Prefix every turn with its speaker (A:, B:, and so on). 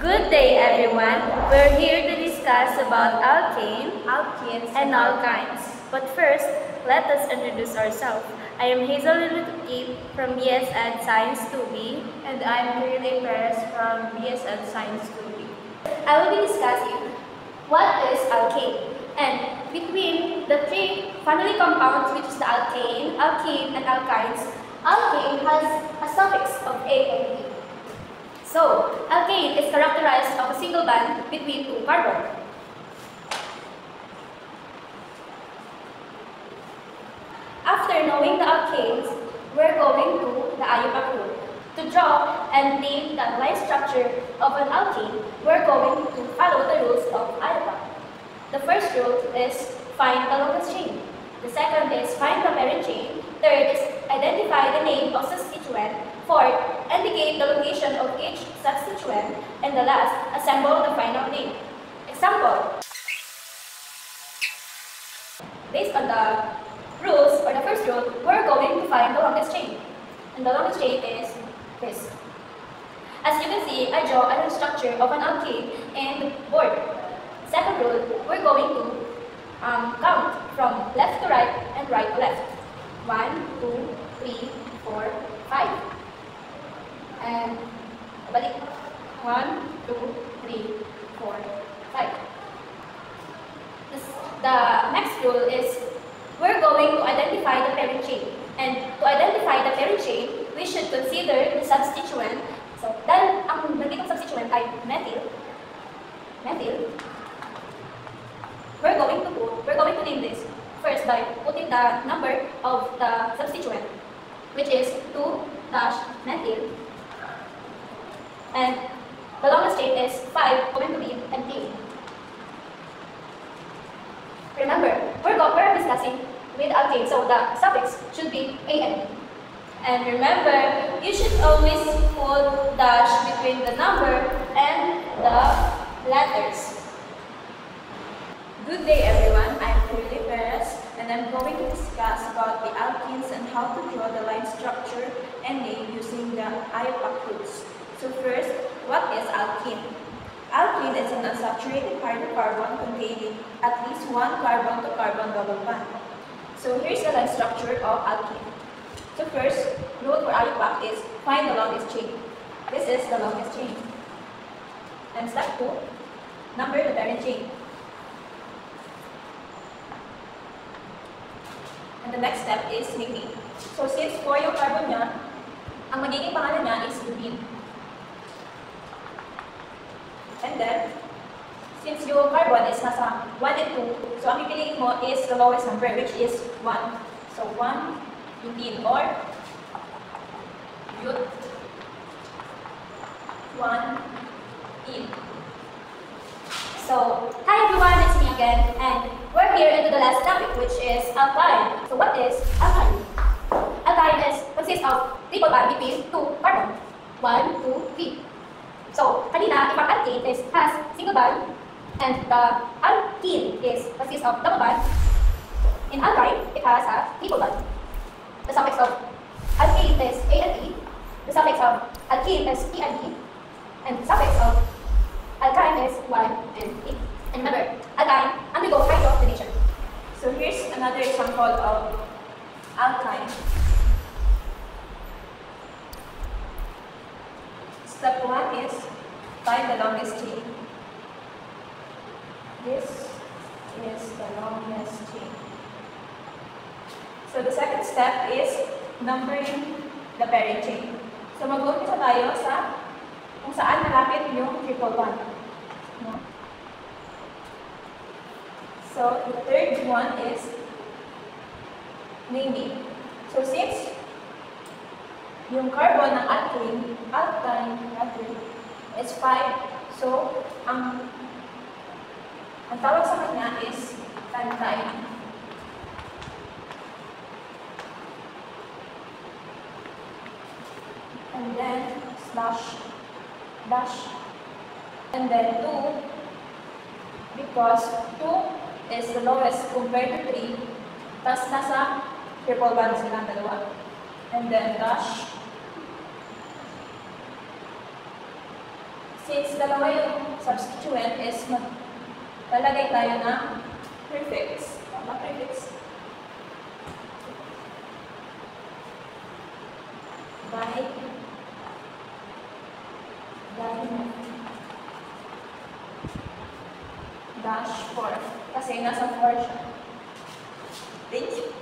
A: Good day, everyone. We're here to discuss about
B: alkenes,
A: and alkynes. But first, let us introduce ourselves. I am Hazel Lilukip from BS Ed Science 2B.
B: And I'm Kirley Perez from BS Ed Science 2B.
A: I will be discussing what is alkane. And between the three family compounds, which is the alkane, alkene, and alkynes, alkane has a suffix of A and E. So, alkane is characterized of a single bond between two carbons. After knowing the alkanes, we're going to the IUPAC rule. To draw and name the line structure of an alkane, we're going to follow the rules of IUPAC. The first rule is find the longest chain. The second is find the parent chain. Third is identify the name of substituent. Fourth, indicate the location of each substituent. And the last, assemble the final name. Example. Based on the rules, or the first rule, we're going to find the longest chain. And the longest chain is this. As you can see, I draw a structure of an alkane in the board. Second rule, we're going to count from left to right and right to left. 1, 2, 3, 4, 5. And balik. 1, 2, 3, 4, 5. The next rule is we're going to identify the parent chain. And to identify the parent chain, we should consider the substituent. So, dahil ang nagiging substituent ay methyl, we're going to name this first by putting the number of the substituent, which is 2-methyl. And the longest chain is 5 going to be pentane. Remember, we're discussing with alkane, so the suffix should be AN. And remember, you should always put dash between the number and the letters.
B: Good day, everyone. I'm Kirley Perez, and I'm going to discuss about the alkenes and how to draw the line structure and name using the IUPAC rules. So first, what is alkene? Alkene is an unsaturated hydrocarbon containing at least one carbon-to-carbon double bond. So here's the line structure of alkene. So first, rule for IUPAC is find the longest chain. This is the longest chain. And step 2, number the parent chain. And the next step is nickname. So since 4 yung carbon niya, ang magiging pangalan niya is butene. And then, since yung carbon is nasa 1 and 2, so ang pipiliin mo is the lowest number, which is 1. So 1 butene or but 1 ene.
A: So, hi everyone, it's me again, and we're here into the last topic, which is alkyne. So, what is alkyne? Alkyne consists of triple bond between two carbon, 1, 2, 3. So, kanina, if ang alkane has single bond, and the alkene consists of double bond, in alkyne, it has a triple bond. The suffix of alkane is A and E, the suffix of alkene is P and E, and the suffix of alkyne is Y and E. And remember, alkyne undergo hydrogenation.
B: So here's another example of alkyne. Step 1 is find the longest chain. This is the longest chain. So the second step is numbering the parent chain. So mag-umpisa tayo sa kung saan malapit yung triple bond. No? So the third one is naming. So since yung carbon ng alkene is 5, so ang tawag sa kanya is pentane. And then dash, and then 2, because 2 is the lowest compared to 3, tas nasa triple bond silang dalawa. And then dash, Since dalawa yung substituent is lalagay tayo ng prefix. Tama, prefix. By dash 4. Kasi nasa 4 siya. Thank you.